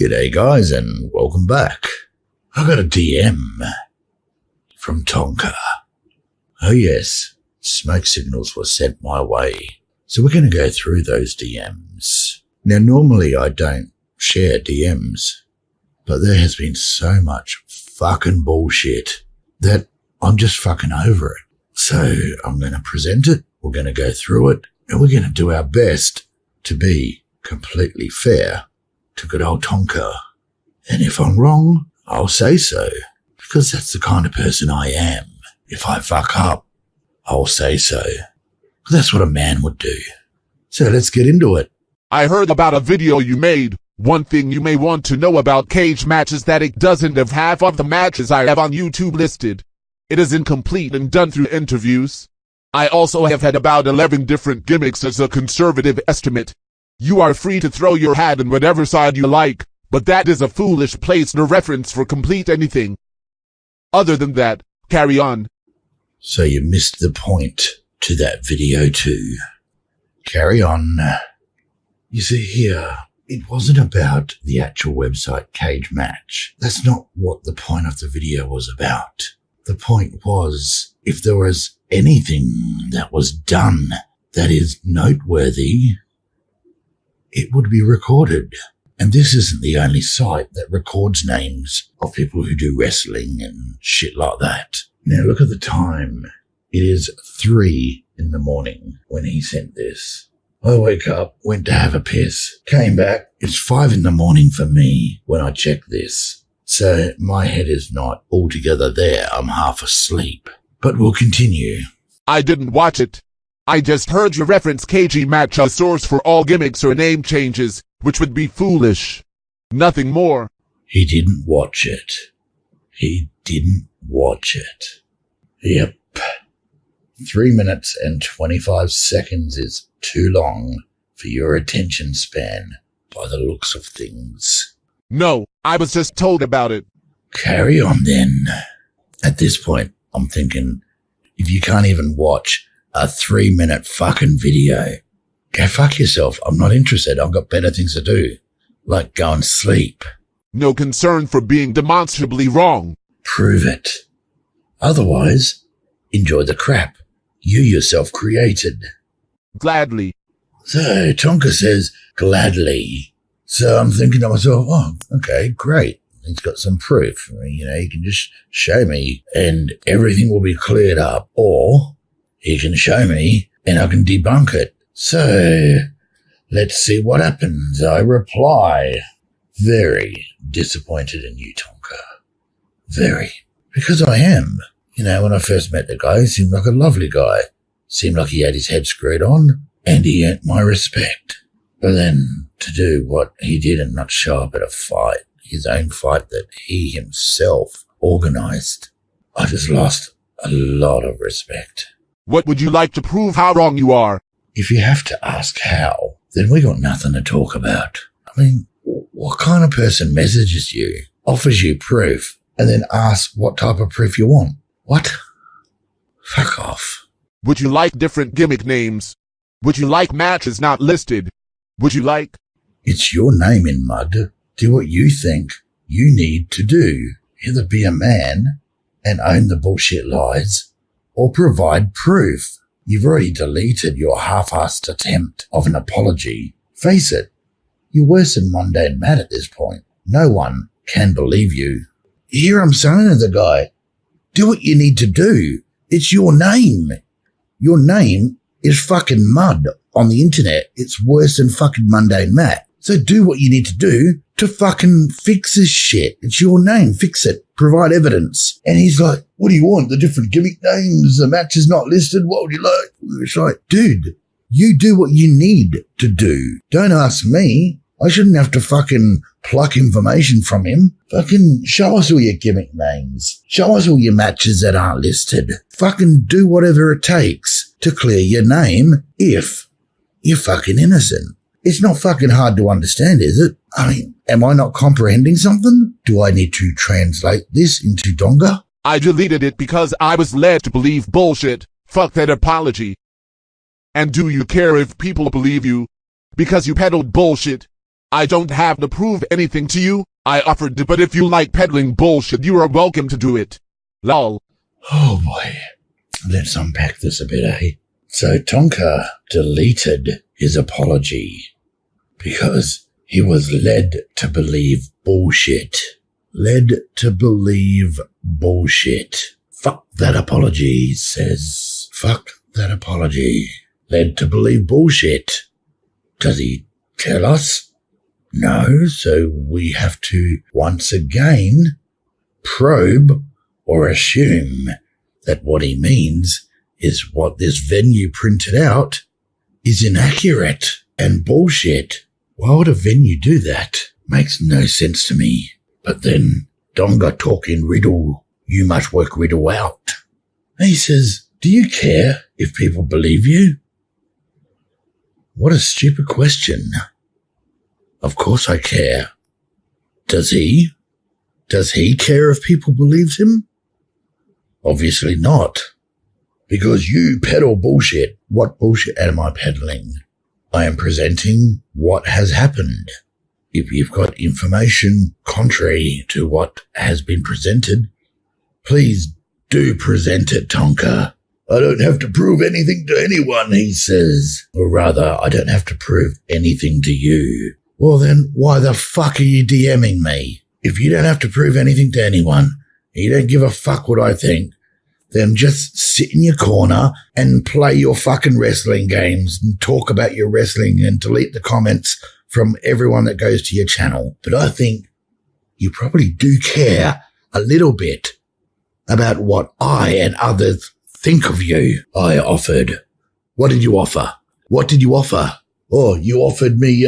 G'day guys and welcome back. I got a DM from TONKA. Oh yes, smoke signals were sent my way. So we're going to go through those DMs. Now normally I don't share DMs, but there has been so much fucking bullshit that I'm just fucking over it. So I'm going to present it, we're going to go through it, and we're going to do our best to be completely fair to good old TONKA. And if I'm wrong, I'll say so, because that's the kind of person I am. If I fuck up, I'll say so. That's what a man would do. So let's get into it. I heard about a video you made. One thing you may want to know about cage match is that it doesn't have half of the matches I have on YouTube listed. It is incomplete and done through interviews. I also have had about 11 different gimmicks as a conservative estimate. You are free to throw your hat in whatever side you like, but that is a foolish place to reference for complete anything. Other than that, carry on. So you missed the point to that video too. Carry on. You see here, it wasn't about the actual website cage match. That's not what the point of the video was about. The point was, if there was anything that was done that is noteworthy, it would be recorded. And this isn't the only site that records names of people who do wrestling and shit like that. Now look at the time. It is 3 in the morning when he sent this. I woke up, went to have a piss, came back. It's 5 in the morning for me when I check this. So my head is not altogether there. I'm half asleep. But we'll continue. I didn't watch it. I just heard you reference KG Match as source for all gimmicks or name changes, which would be foolish. Nothing more. He didn't watch it. He didn't watch it. Yep. 3 minutes and 25 seconds is too long for your attention span, by the looks of things. No, I was just told about it. Carry on then. At this point, I'm thinking, if you can't even watch a 3-minute fucking video, go fuck yourself. I'm not interested. I've got better things to do, like go and sleep. No concern for being demonstrably wrong. Prove it. Otherwise, enjoy the crap you yourself created. Gladly. So TONKA says gladly. So I'm thinking to myself, oh, okay, great. He's got some proof. You know, he can just show me and everything will be cleared up. Or he can show me and I can debunk it. So let's see what happens. I reply, very disappointed in you, TONKA. Very. Because I am. You know, when I first met the guy, he seemed like a lovely guy. Seemed like he had his head screwed on, and he earned my respect. But then, to do what he did and not show up at a fight, his own fight that he himself organized, I just lost a lot of respect. What would you like to prove how wrong you are? If you have to ask how, then we got nothing to talk about. I mean, what kind of person messages you, offers you proof, and then asks what type of proof you want? What? Fuck off. Would you like different gimmick names? Would you like matches not listed? Would you like? It's your name in mud. Do what you think you need to do. Either be a man and own the bullshit lies, or provide proof. You've already deleted your half-assed attempt of an apology. Face it, you're worse than mundane Matt at this point. No one can believe you. You hear I'm saying to the guy, do what you need to do. It's your name. Your name is fucking mud on the internet. It's worse than fucking mundane Matt. So do what you need to do to fucking fix this shit. It's your name. Fix it. Provide evidence. And he's like, what do you want? The different gimmick names? The match is not listed. What would you like? It's like, dude, you do what you need to do. Don't ask me. I shouldn't have to fucking pluck information from him. Fucking show us all your gimmick names. Show us all your matches that aren't listed. Fucking do whatever it takes to clear your name if you're fucking innocent. It's not fucking hard to understand, is it? I mean, am I not comprehending something? Do I need to translate this into TONKA? I deleted it because I was led to believe bullshit. Fuck that apology. And do you care if people believe you? Because you peddled bullshit. I don't have to prove anything to you. I offered to, but if you like peddling bullshit, you are welcome to do it. Lol. Oh boy. Let's unpack this a bit, eh? So Tonka deleted his apology because he was led to believe bullshit. Led to believe bullshit. Fuck that apology, he says. Fuck that apology. Led to believe bullshit. Does he tell us? No, so we have to once again probe or assume that what he means is what this venue printed out is inaccurate and bullshit. Why would a venue do that? Makes no sense to me. But then Donga talk in riddle. You must work riddle out. He says, do you care if people believe you? What a stupid question. Of course I care. Does he? Does he care if people believe him? Obviously not. Because you peddle bullshit. What bullshit am I peddling? I am presenting what has happened. If you've got information contrary to what has been presented, please do present it, Tonka. I don't have to prove anything to anyone, he says. Or rather, I don't have to prove anything to you. Well then, why the fuck are you DMing me? If you don't have to prove anything to anyone, and you don't give a fuck what I think, then just sit in your corner and play your fucking wrestling games and talk about your wrestling and delete the comments from everyone that goes to your channel. But I think you probably do care a little bit about what I and others think of you. I offered. What did you offer? What did you offer? Oh, you offered me,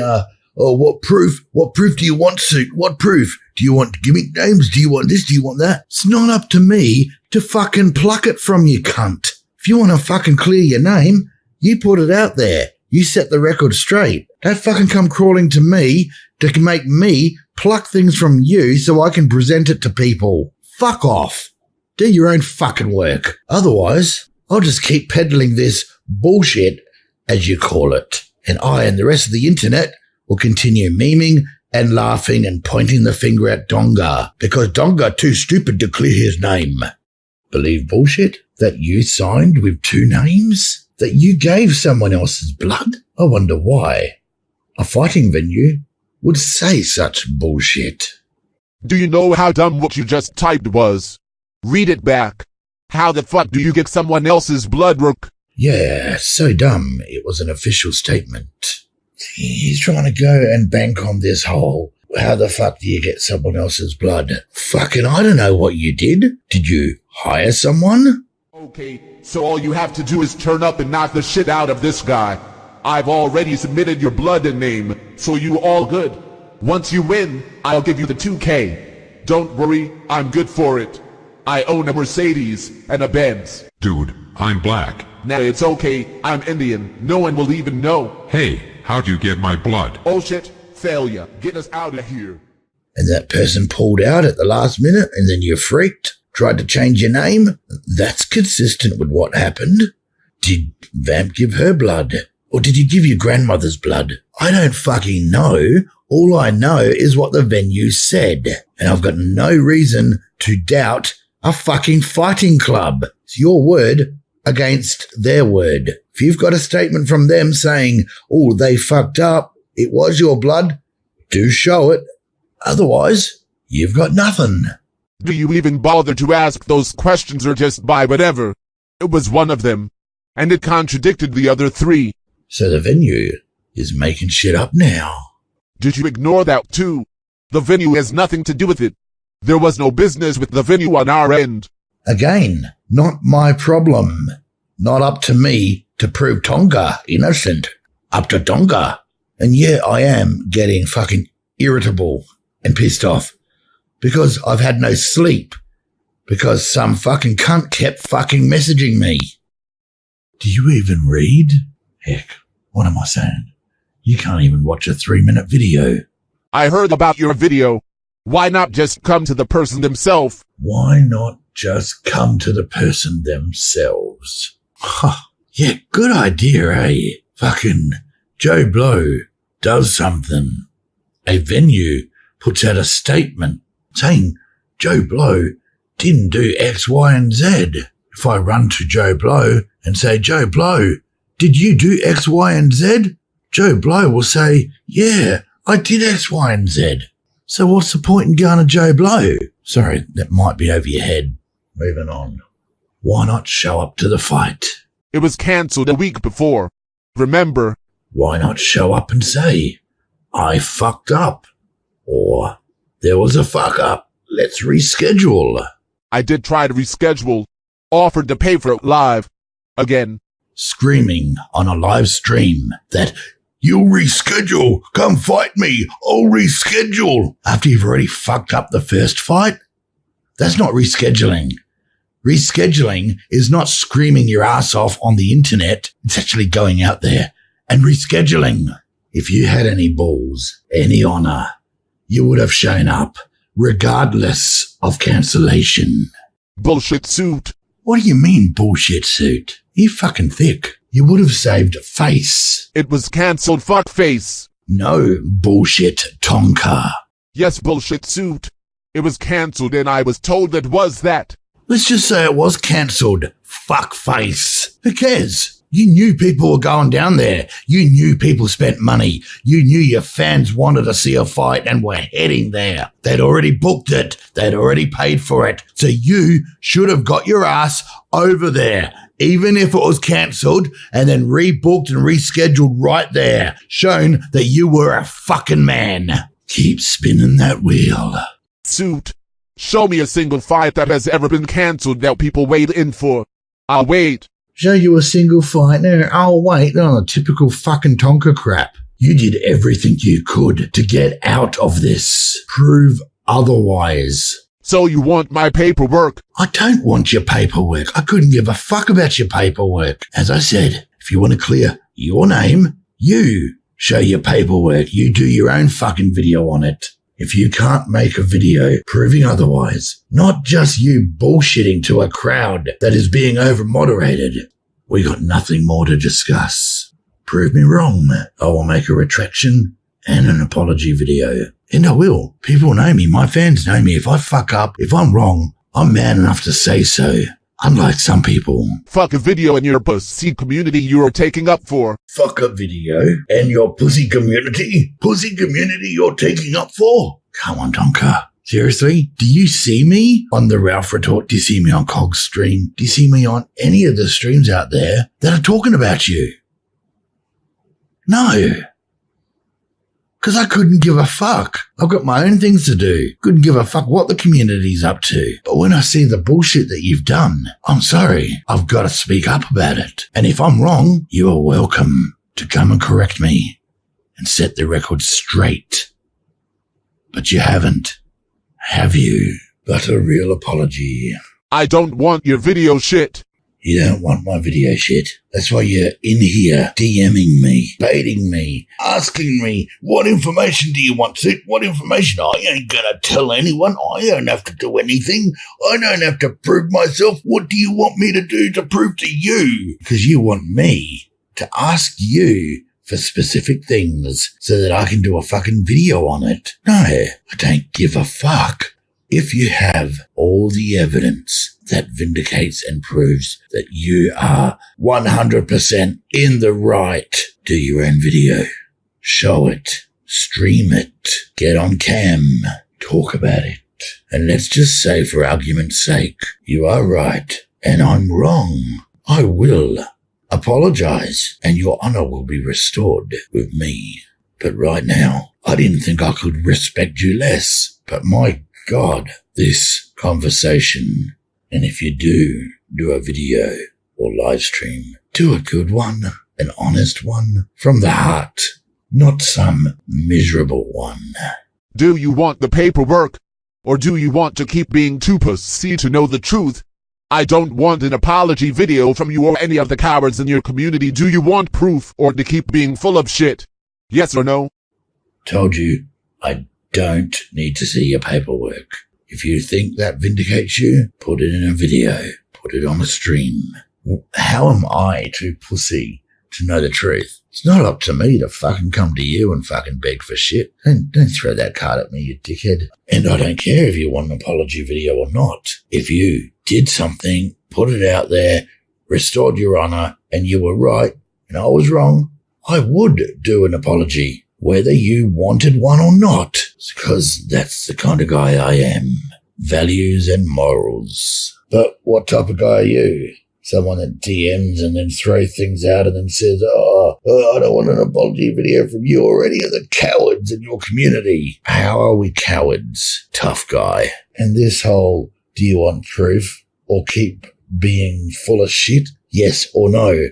what proof? What proof do you want, Suit? What proof? Do you want gimmick names? Do you want this? Do you want that? It's not up to me to fucking pluck it from you, cunt. If you want to fucking clear your name, you put it out there. You set the record straight. Don't fucking come crawling to me to make me pluck things from you so I can present it to people. Fuck off. Do your own fucking work. Otherwise, I'll just keep peddling this bullshit, as you call it. And I and the rest of the internet will continue memeing and laughing and pointing the finger at Donga because Donga too stupid to clear his name. Believe bullshit? That you signed with two names? That you gave someone else's blood? I wonder why a fighting venue would say such bullshit. Do you know how dumb what you just typed was? Read it back. How the fuck do you get someone else's blood, Rook? Yeah, so dumb. It was an official statement. He's trying to go and bank on this whole, how the fuck do you get someone else's blood? Fucking, I don't know what you did. Did you hire someone? Okay, so all you have to do is turn up and knock the shit out of this guy. I've already submitted your blood and name, so you all good. Once you win, I'll give you the 2K. Don't worry, I'm good for it. I own a Mercedes and a Benz. Dude, I'm black. Nah, it's okay, I'm Indian. No one will even know. Hey, how'd you get my blood? Oh shit, failure. Get us out of here. And that person pulled out at the last minute and then you freaked, tried to change your name? That's consistent with what happened. Did Vamp give her blood? Or did you give your grandmother's blood? I don't fucking know. All I know is what the venue said. And I've got no reason to doubt a fucking fighting club. It's your word against their word. If you've got a statement from them saying, oh, they fucked up, it was your blood, do show it. Otherwise, you've got nothing. Do you even bother to ask those questions or just buy whatever? It was one of them, and it contradicted the other three. So the venue is making shit up now. Did you ignore that too? The venue has nothing to do with it. There was no business with the venue on our end. Again, not my problem. Not up to me to prove Tonga innocent. Up to Tonga. And yeah, I am getting fucking irritable and pissed off because I've had no sleep because some fucking cunt kept fucking messaging me. Do you even read? Heck, what am I saying? You can't even watch a 3-minute video. I heard about your video. Why not just come to the person themselves? Why not just come to the person themselves? Huh. Yeah, good idea, eh? Fucking Joe Blow does something. a venue puts out a statement saying Joe Blow didn't do X, Y, and Z. If I run to Joe Blow and say, Joe Blow, did you do X, Y, and Z? Joe Blow will say, yeah, I did X, Y, and Z. So what's the point in going to Joe Blow? Sorry, that might be over your head. Moving on. Why not show up to the fight? It was cancelled a week before. Remember? Why not show up and say, I fucked up? Or, there was a fuck up. Let's reschedule. I did try to reschedule. Offered to pay for it live. Again. Screaming on a live stream that, you'll reschedule. Come fight me. I'll reschedule. After you've already fucked up the first fight? That's not rescheduling. Rescheduling is not screaming your ass off on the internet. It's actually going out there and rescheduling. If you had any balls, any honor, you would have shown up, regardless of cancellation. Bullshit suit. What do you mean, bullshit suit? You fucking thick. You would have saved face. It was cancelled, fuckface. No, bullshit Tonka. Yes, bullshit suit. It was cancelled and I was told it was that. Let's just say it was cancelled. Fuckface. Who cares? You knew people were going down there. You knew people spent money. You knew your fans wanted to see a fight and were heading there. They'd already booked it. They'd already paid for it. So you should have got your ass over there, even if it was cancelled, and then rebooked and rescheduled right there, shown that you were a fucking man. Keep spinning that wheel. Suit. Show me a single fight that has ever been cancelled that people wait in for. I'll wait. Show you a single fight? No, I'll wait. On a typical fucking Tonka crap. You did everything you could to get out of this. Prove otherwise. So you want my paperwork? I don't want your paperwork. I couldn't give a fuck about your paperwork. As I said, if you want to clear your name, you show your paperwork. You do your own fucking video on it. If you can't make a video proving otherwise, not just you bullshitting to a crowd that is being over-moderated, we got nothing more to discuss. Prove me wrong. I will make a retraction and an apology video. And I will. People know me. My fans know me. If I fuck up, if I'm wrong, I'm man enough to say so. Unlike some people. Fuck a video in your pussy community you are taking up for. Fuck a video and your pussy community? Pussy community you're taking up for? Come on, Tonka. Seriously? Do you see me on the Ralph Retort? Do you see me on Cog's stream? Do you see me on any of the streams out there that are talking about you? No. Because I couldn't give a fuck. I've got my own things to do. Couldn't give a fuck what the community's up to. But when I see the bullshit that you've done, I'm sorry. I've got to speak up about it. And if I'm wrong, you are welcome to come and correct me and set the record straight. But you haven't, have you? But a real apology. I don't want your video shit. You don't want my video shit. That's why you're in here DMing me, baiting me, asking me, what information do you want, Sid? What information? I ain't gonna tell anyone. I don't have to do anything. I don't have to prove myself. What do you want me to do to prove to you? Because you want me to ask you for specific things so that I can do a fucking video on it. No, I don't give a fuck. If you have all the evidence that vindicates and proves that you are 100% in the right, do your own video. Show it. Stream it. Get on cam. Talk about it. And let's just say, for argument's sake, you are right and I'm wrong. I will apologize and your honor will be restored with me. But right now, I didn't think I could respect you less. But my God, this conversation. And if you do a video or live stream, do a good one, an honest one, from the heart, not some miserable one. Do you want the paperwork? Or do you want to keep being too pussy to know the truth? I don't want an apology video from you or any of the cowards in your community. Do you want proof or to keep being full of shit? Yes or no? Told you, I don't need to see your paperwork. If you think that vindicates you, put it in a video. Put it on a stream. How am I too pussy to know the truth. It's not up to me to fucking come to you and fucking beg for shit. Don't throw that card at me, you dickhead. And I don't care if you want an apology video or not. If you did something, put it out there, restored your honour, and you were right, and I was wrong, I would do an apology, whether you wanted one or not, because that's the kind of guy I am. Values and morals. But what type of guy are you? Someone that DMs and then throws things out and then says, I don't want an apology video from you or any of the cowards in your community. How are we cowards? Tough guy. And this whole, do you want proof or keep being full of shit? Yes or no?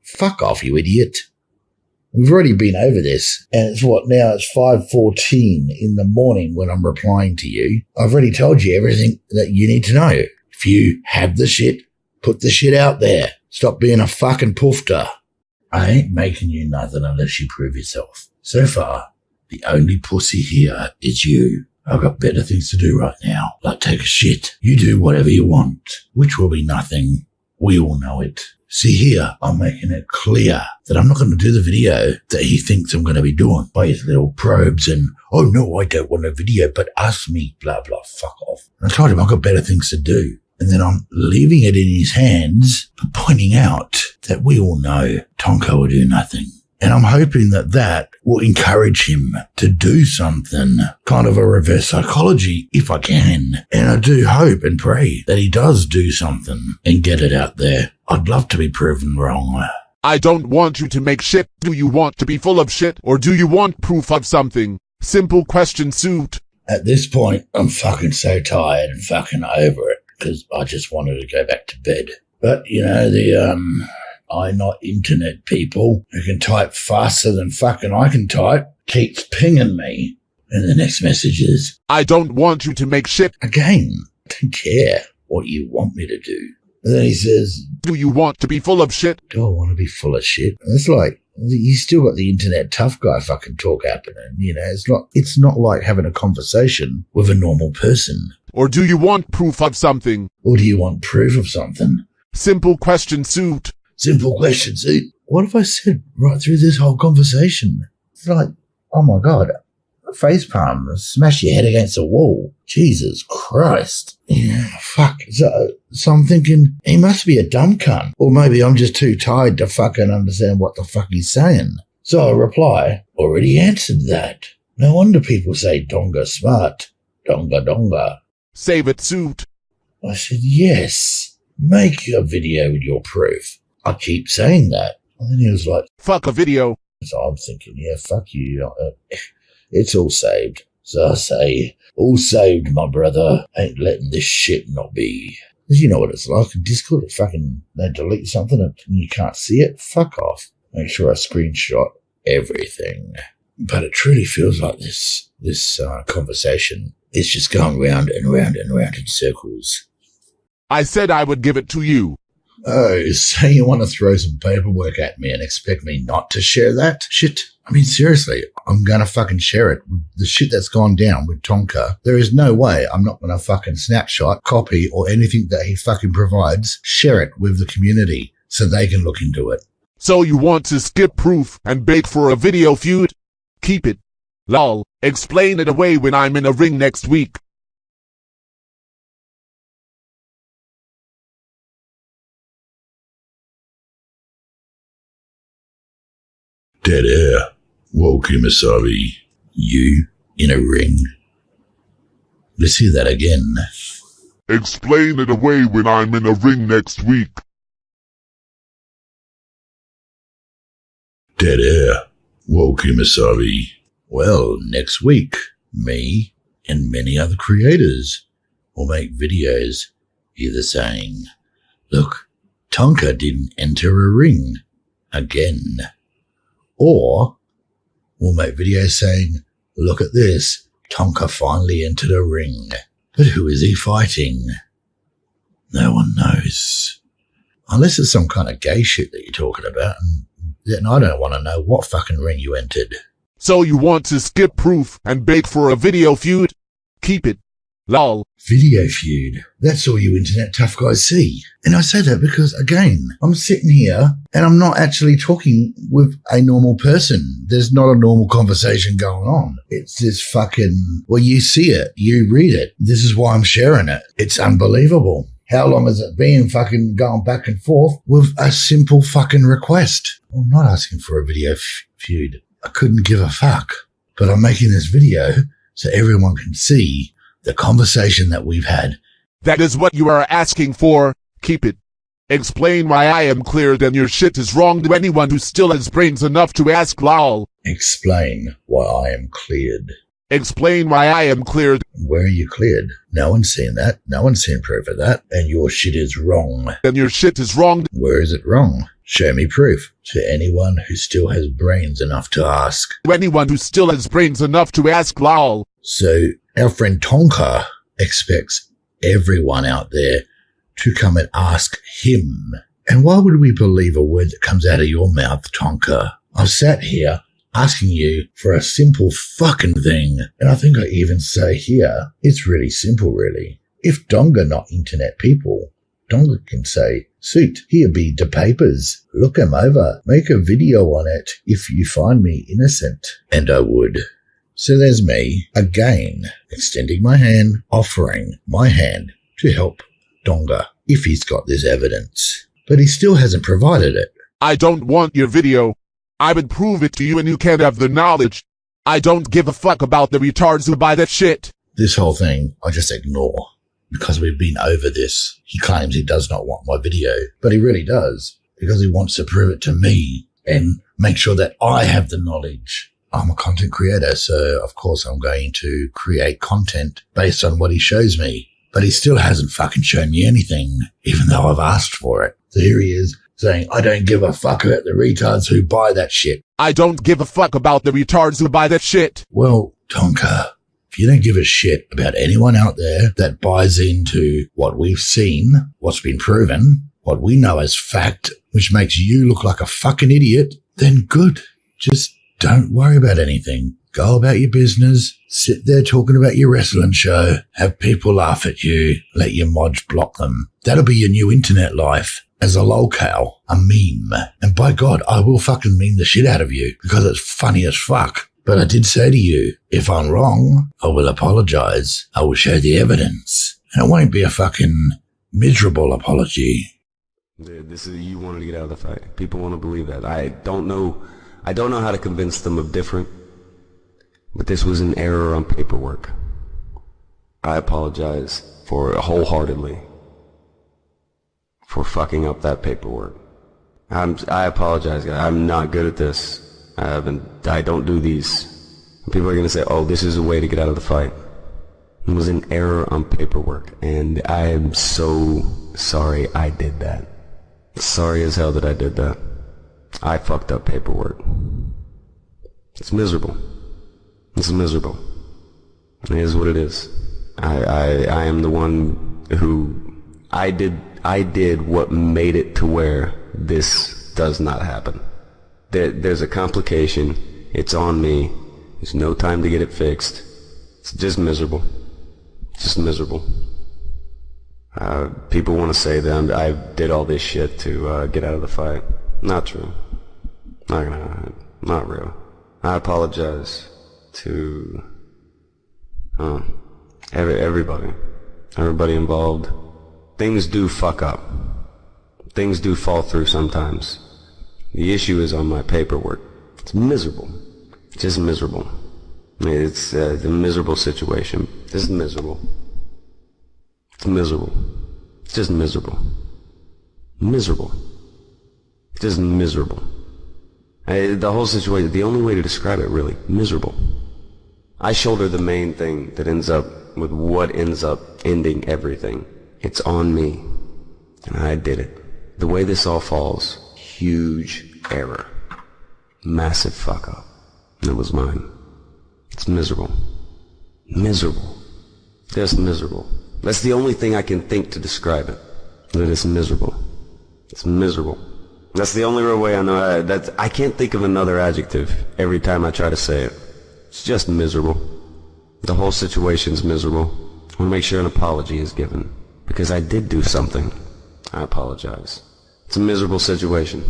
Fuck off, you idiot. We've already been over this, and it's what now? It's 5:14 in the morning when I'm replying to you. I've already told you everything that you need to know. If you have the shit, put the shit out there. Stop being a fucking poofter. I ain't making you nothing unless you prove yourself. So far, the only pussy here is you. I've got better things to do right now, like take a shit. You do whatever you want, which will be nothing. We all know it. See here, I'm making it clear that I'm not going to do the video that he thinks I'm going to be doing by his little probes and, oh no, I don't want a video, but ask me, blah, blah, fuck off. And I told him I've got better things to do. And then I'm leaving it in his hands, but pointing out that we all know TONKA will do nothing. And I'm hoping that that will encourage him to do something, kind of a reverse psychology, if I can. And I do hope and pray that he does do something and get it out there. I'd love to be proven wrong. I don't want you to make shit. Do you want to be full of shit, or do you want proof of something? Simple question, suit. At this point, I'm fucking so tired and fucking over it, because I just wanted to go back to bed. But, you know, I not internet people who can type faster than fucking I can type keeps pinging me. And the next message is, I don't want you to make shit. Again, I don't care what you want me to do. And then he says, do you want to be full of shit? Do I want to be full of shit? And it's like, you still got the internet tough guy fucking talk happening. You know, it's not like having a conversation with a normal person. Or do you want proof of something? Or do you want proof of something? Simple question, suit. Simple question, see? What have I said right through this whole conversation? It's like, oh my God, facepalm, smash your head against a wall. Jesus Christ. Yeah, fuck. So I'm thinking, he must be a dumb cunt. Or maybe I'm just too tired to fucking understand what the fuck he's saying. So I reply, already answered that. No wonder people say donga smart. Donga donga. Save it, suit. I said, yes. Make a video with your proof. I keep saying that. And then he was like, fuck a video. So I'm thinking, yeah, fuck you. It's all saved. So I say, all saved, my brother. Ain't letting this shit not be. Because you know what it's like. In Discord, if fucking they delete something and you can't see it, fuck off. Make sure I screenshot everything. But it truly feels like this conversation is just going round and round and round in circles. I said I would give it to you. Oh, so you want to throw some paperwork at me and expect me not to share that? Shit. I mean, seriously, I'm going to fucking share it. The shit that's gone down with TONKA, there is no way I'm not going to fucking snapshot, copy, or anything that he fucking provides, share it with the community so they can look into it. So you want to skip proof and bait for a video feud? Keep it. Lol. Explain it away when I'm in a ring next week. Dead air. Whoa, Kumasabi. You in a ring? Let's hear that again. Explain it away when I'm in a ring next week. Dead air. Whoa, Kumasabi. Well, next week, me and many other creators will make videos either saying, look, TONKA didn't enter a ring again. Or we'll make videos saying, look at this, TONKA finally entered a ring. But who is he fighting? No one knows. Unless it's some kind of gay shit that you're talking about, and then I don't want to know what fucking ring you entered. So you want to skip proof and bait for a video feud? Keep it. Lol. Video feud. That's all you internet tough guys see. And I say that because, again, I'm sitting here and I'm not actually talking with a normal person. There's not a normal conversation going on. It's this fucking, well, you see it, you read it. This is why I'm sharing it. It's unbelievable. How long has it been fucking going back and forth with a simple fucking request? I'm not asking for a video feud. I couldn't give a fuck. But I'm making this video so everyone can see the conversation that we've had. That is what you are asking for. Keep it. Explain why I am cleared and your shit is wrong to anyone who still has brains enough to ask, lol. Explain why I am cleared. Explain why I am cleared. Where are you cleared? No one's seen that. No one's seen proof of that. And your shit is wrong. And your shit is wrong. Where is it wrong? Show me proof. To anyone who still has brains enough to ask. To anyone who still has brains enough to ask, lol. So our friend TONKA expects everyone out there to come and ask him. And why would we believe a word that comes out of your mouth, TONKA? I've sat here asking you for a simple fucking thing. And I think I even say here, it's really simple, really. If Donga not internet people, Donga can say, suit, here be the papers. Look 'em over. Make a video on it if you find me innocent. And I would. So there's me, again, extending my hand, offering my hand to help Donga if he's got this evidence. But he still hasn't provided it. I don't want your video. I would prove it to you and you can't have the knowledge. I don't give a fuck about the retards who buy that shit. This whole thing, I just ignore. Because we've been over this. He claims he does not want my video, but he really does. Because he wants to prove it to me and make sure that I have the knowledge. I'm a content creator, so of course I'm going to create content based on what he shows me. But he still hasn't fucking shown me anything, even though I've asked for it. So here he is saying, I don't give a fuck about the retards who buy that shit. I don't give a fuck about the retards who buy that shit. Well, TONKA, if you don't give a shit about anyone out there that buys into what we've seen, what's been proven, what we know as fact, which makes you look like a fucking idiot, then good. Just don't worry about anything. Go about your business, sit there talking about your wrestling show, have people laugh at you, let your mods block them. That'll be your new internet life as a lolcow, a meme. And by God, I will fucking meme the shit out of you because it's funny as fuck. But I did say to you, if I'm wrong, I will apologize. I will show the evidence. And it won't be a fucking miserable apology. This is, you wanted to get out of the fight. People want to believe that. I don't know how to convince them of different. But this was an error on paperwork. I apologize for wholeheartedly for fucking up that paperwork. I apologize, guys. I'm not good at this. I don't do these. People are gonna say, oh, this is a way to get out of the fight. It was an error on paperwork, and I am so sorry I did that. Sorry as hell that I did that. I fucked up paperwork. It's miserable. It's miserable. It is what it is. I am the one who I did what made it to where this does not happen. There's a complication. It's on me. There's no time to get it fixed. It's just miserable. Just miserable. People want to say that I did all this shit to get out of the fight. Not true. Not real. I apologize to everybody involved. Things do fuck up. Things do fall through sometimes. The issue is on my paperwork. It's miserable. Just miserable. I mean, it's a miserable situation. Just miserable. It's miserable. It's just miserable. Miserable. Just miserable. The whole situation, the only way to describe it really, miserable. I shoulder the main thing that ends up with what ends up ending everything. It's on me. And I did it. The way this all falls, huge error. Massive fuck up. And it was mine. It's miserable. Miserable. Just miserable. That's the only thing I can think to describe it. That it's miserable. It's miserable. That's the only real way I know. I can't think of another adjective every time I try to say it. It's just miserable. The whole situation's miserable. I want to make sure an apology is given. Because I did do something. I apologize. It's a miserable situation.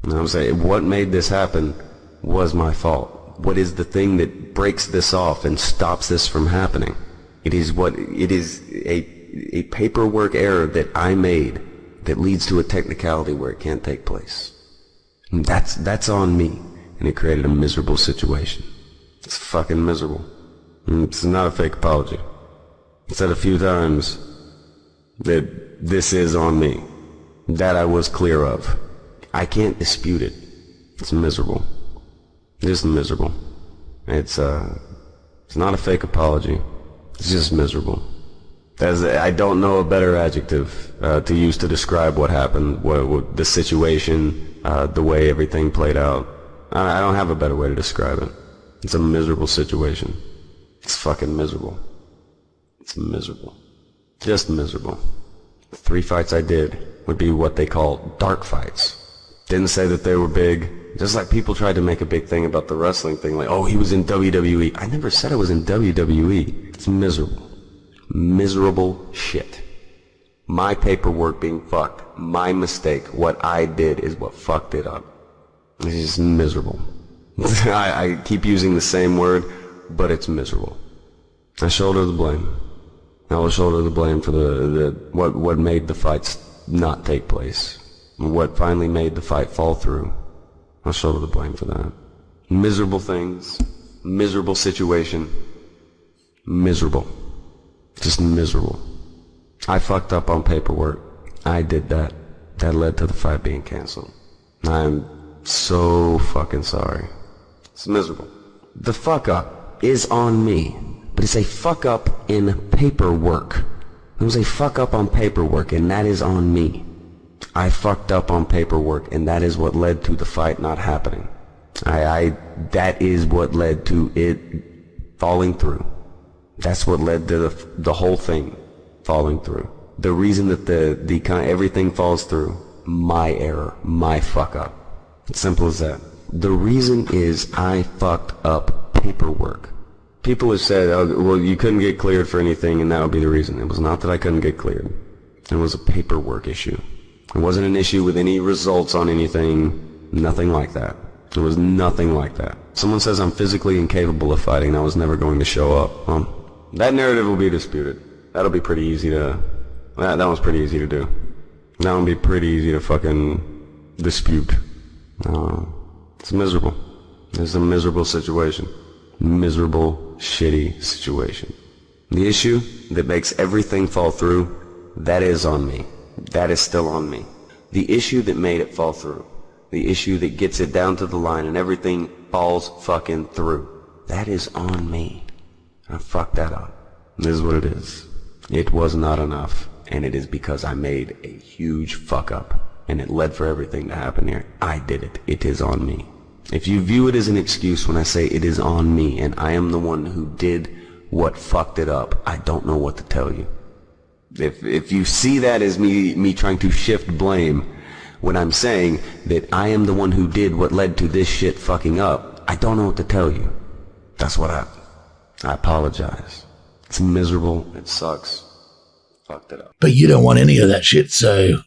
And I'm saying, what made this happen was my fault. What is the thing that breaks this off and stops this from happening? It is a paperwork error that I made that leads to a technicality where it can't take place. And that's on me. And it created a miserable situation. It's fucking miserable. And it's not a fake apology. I said a few times that this is on me. That I was clear of. I can't dispute it. It's miserable. Just miserable. It's not a fake apology. It's just miserable. I don't know a better adjective to use to describe what happened, what the situation, the way everything played out. I don't have a better way to describe it. It's a miserable situation. It's fucking miserable. It's miserable. Just miserable. The 3 fights I did would be what they call dark fights. Didn't say that they were big. Just like people tried to make a big thing about the wrestling thing, like, oh, he was in WWE. I never said I was in WWE. It's miserable. Miserable shit. My paperwork being fucked. My mistake. What I did is what fucked it up. It's just miserable. I keep using the same word, but it's miserable. I shoulder the blame. I will shoulder the blame for what made the fights not take place. What finally made the fight fall through. I'll shoulder the blame for that. Miserable things. Miserable situation. Miserable. Just miserable. I fucked up on paperwork. I did that. That led to the fight being canceled. I'm so fucking sorry. It's miserable. The fuck up is on me, but it's a fuck up in paperwork. It was a fuck up on paperwork, and that is on me. I fucked up on paperwork, and that is what led to the fight not happening. That is what led to it falling through. That's what led to the whole thing falling through. The reason that everything falls through, my error, my fuck up. It's simple as that. The reason is I fucked up paperwork. People have said, oh, well, you couldn't get cleared for anything, and that would be the reason. It was not that I couldn't get cleared. It was a paperwork issue. It wasn't an issue with any results on anything, nothing like that. It was nothing like that. Someone says I'm physically incapable of fighting, and I was never going to show up. That narrative will be disputed. That'll be pretty easy to... That one's pretty easy to do. That would be pretty easy to fucking dispute. It's miserable. It's a miserable situation. Miserable, shitty situation. The issue that makes everything fall through, that is on me. That is still on me. The issue that made it fall through, the issue that gets it down to the line and everything falls fucking through, that is on me. I fucked that up. This is what it is. It was not enough, and it is because I made a huge fuck up, and it led for everything to happen here. I did it. It is on me. If you view it as an excuse when I say it is on me, and I am the one who did what fucked it up, I don't know what to tell you. If you see that as me trying to shift blame when I'm saying that I am the one who did what led to this shit fucking up, I don't know what to tell you. That's what I apologize. It's miserable. It sucks. Fucked it up. But you don't want any of that shit, so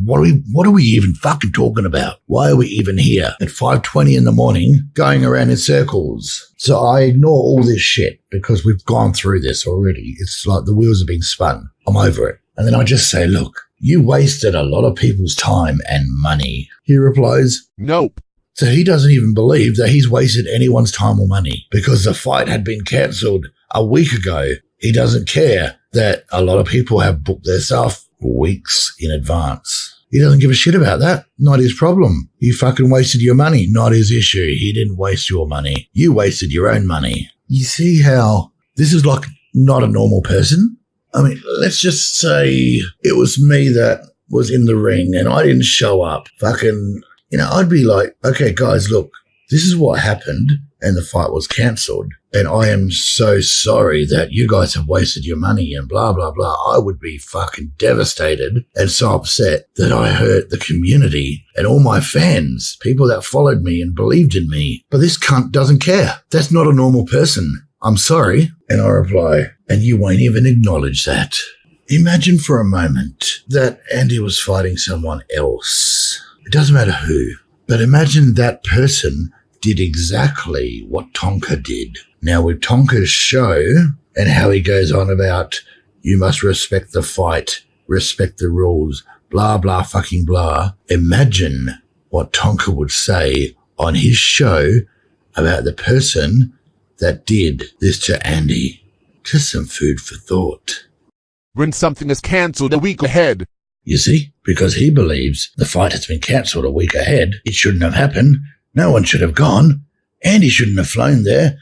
what are we even fucking talking about? Why are we even here at 5:20 in the morning going around in circles? So I ignore all this shit because we've gone through this already. It's like the wheels have been spun. I'm over it. And then I just say, look, you wasted a lot of people's time and money. He replies, nope. So he doesn't even believe that he's wasted anyone's time or money because the fight had been cancelled a week ago. He doesn't care that a lot of people have booked their stuff weeks in advance. He doesn't give a shit about that. Not his problem. You fucking wasted your money. Not his issue. He didn't waste your money. You wasted your own money. You see how this is like not a normal person? I mean, let's just say it was me that was in the ring and I didn't show up. Fucking, I'd be like, okay, guys, look, this is what happened and the fight was cancelled. And I am so sorry that you guys have wasted your money and blah, blah, blah. I would be fucking devastated and so upset that I hurt the community and all my fans, people that followed me and believed in me. But this cunt doesn't care. That's not a normal person. I'm sorry. And I reply, and you won't even acknowledge that. Imagine for a moment that Andy was fighting someone else. It doesn't matter who, but imagine that person did exactly what TONKA did. Now, with TONKA's show and how he goes on about you must respect the fight, respect the rules, blah, blah, fucking blah. Imagine what TONKA would say on his show about the person that did this to Andy. Just some food for thought. When something is cancelled a week ahead. You see, because he believes the fight has been cancelled a week ahead, it shouldn't have happened. No one should have gone. Andy shouldn't have flown there.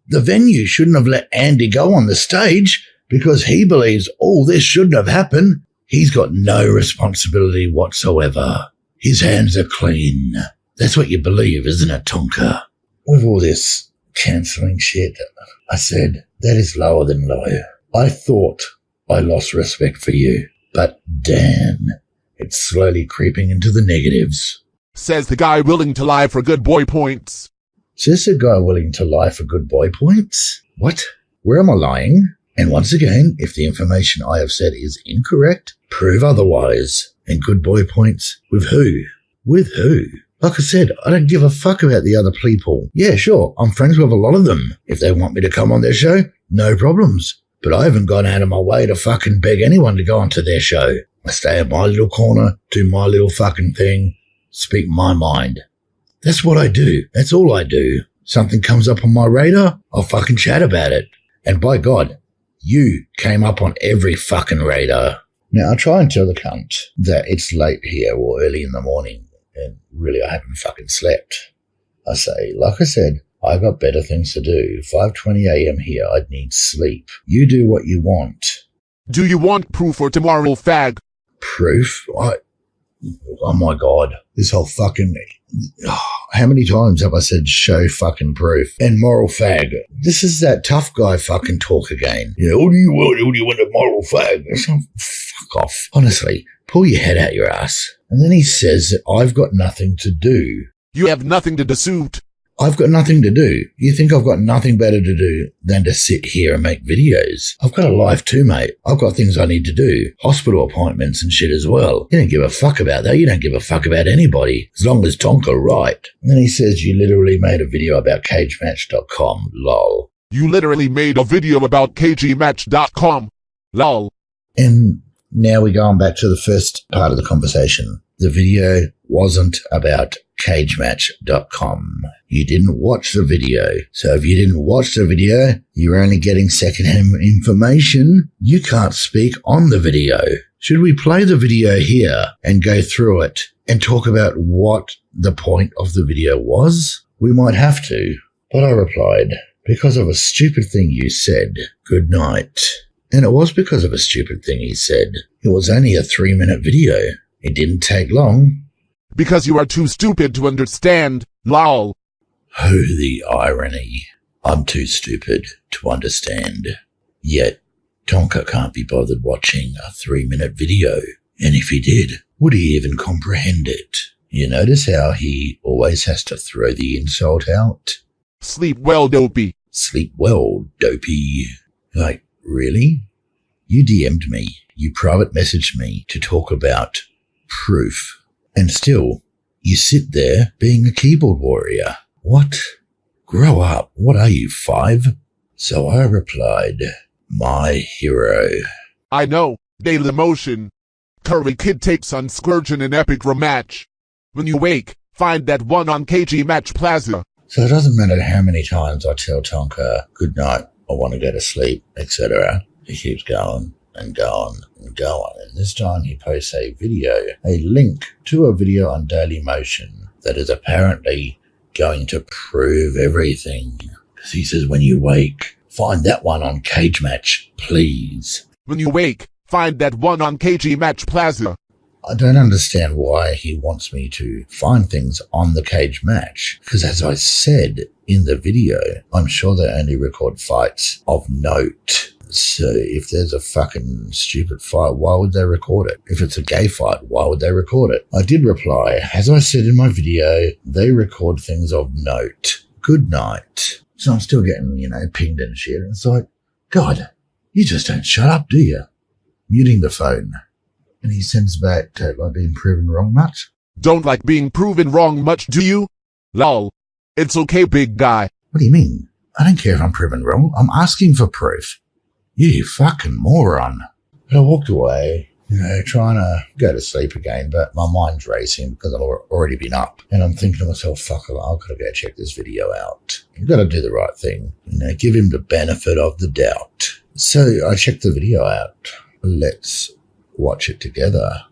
The venue shouldn't have let Andy go on the stage because he believes all this shouldn't have happened. He's got no responsibility whatsoever. His hands are clean. That's what you believe, isn't it, TONKA? With all this cancelling shit, I said, that is lower than low. I thought I lost respect for you, but damn, it's slowly creeping into the negatives. Says the guy willing to lie for good boy points. Says the guy willing to lie for good boy points? What? Where am I lying? And once again, if the information I have said is incorrect, prove otherwise. And good boy points with who? With who? Like I said, I don't give a fuck about the other people. Yeah, sure, I'm friends with a lot of them. If they want me to come on their show, no problems. But I haven't gone out of my way to fucking beg anyone to go onto their show. I stay at my little corner, do my little fucking thing, speak my mind. That's what I do. That's all I do. Something comes up on my radar, I'll fucking chat about it. And by God, you came up on every fucking radar. Now, I try and tell the cunt that it's late here or early in the morning, and really I haven't fucking slept. I say, like I said, I got better things to do. 5:20 a.m. here, I'd need sleep. You do what you want. Do you want proof for tomorrow, fag? Proof? Oh my God. This whole fucking... how many times have I said show fucking proof? And moral fag. This is that tough guy fucking talk again. Yeah, what do you want? What do you want, a moral fag? Fuck off. Honestly, pull your head out your ass. And then he says that I've got nothing to do. You have nothing to suit. I've got nothing to do. You think I've got nothing better to do than to sit here and make videos? I've got a life too, mate. I've got things I need to do. Hospital appointments and shit as well. You don't give a fuck about that. You don't give a fuck about anybody. As long as TONKA right. And then he says you literally made a video about cagematch.com. Lol. You literally made a video about kgmatch.com. Lol. And now we're going back to the first part of the conversation. The video wasn't about cagematch.com. You didn't watch the video. So if you didn't watch the video, you're only getting secondhand information. You can't speak on the video. Should we play the video here and go through it and talk about what the point of the video was? We might have to. But I replied, because of a stupid thing you said, good night. And it was because of a stupid thing he said. It was only a 3-minute video. It didn't take long. Because you are too stupid to understand, lol. Oh, the irony. I'm too stupid to understand. Yet, TONKA can't be bothered watching a 3-minute video. And if he did, would he even comprehend it? You notice how he always has to throw the insult out? Sleep well, dopey. Sleep well, dopey. Like, really? You DM'd me. You private messaged me to talk about proof. And still, you sit there being a keyboard warrior. What? Grow up. What are you, 5? So I replied, my hero. I know. Daily Motion. Curry Kid takes on Scourge in an epic rematch. When you wake, find that one on KG Match Plaza. So it doesn't matter how many times I tell TONKA, good night, I want to go to sleep, etc. He keeps going and going and going. And this time he posts a video, a link to a video on Daily Motion that is apparently going to prove everything. Because he says, when you wake, find that one on Cage Match, please. When you wake, find that one on KG Match Plaza. I don't understand why he wants me to find things on the Cage Match. Because as I said in the video, I'm sure they only record fights of note. So if there's a fucking stupid fight, why would they record it? If it's a gay fight, why would they record it? I did reply, as I said in my video, they record things of note. Good night. So I'm still getting, pinged and shit. It's like, God, You just don't shut up, do you? Muting the phone. And he sends back, have I been proven wrong much? Don't like being proven wrong much, do you? Lol. It's okay, big guy. What do you mean? I don't care if I'm proven wrong. I'm asking for proof. You fucking moron. But I walked away, trying to go to sleep again, but my mind's racing because I've already been up. And I'm thinking to myself, fuck, I've got to go check this video out. You've got to do the right thing. Give him the benefit of the doubt. So I checked the video out. Let's watch it together.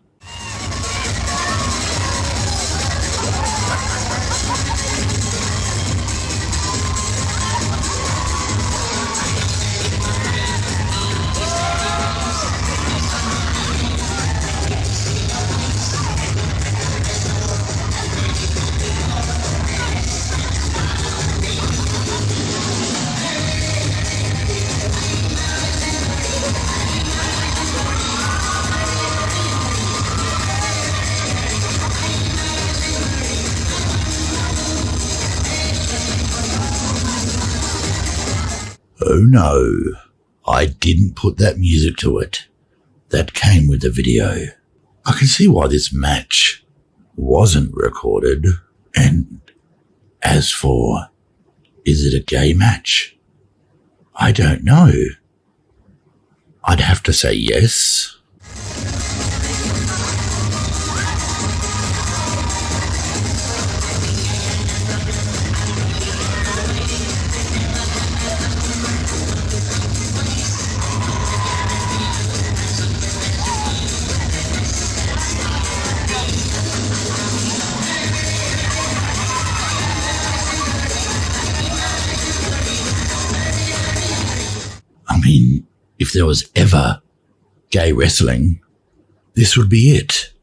Oh no, I didn't put that music to it. That came with the video. I can see why this match wasn't recorded. And as for, is it a gay match? I don't know. I'd have to say yes. I mean, if there was ever gay wrestling, this would be it.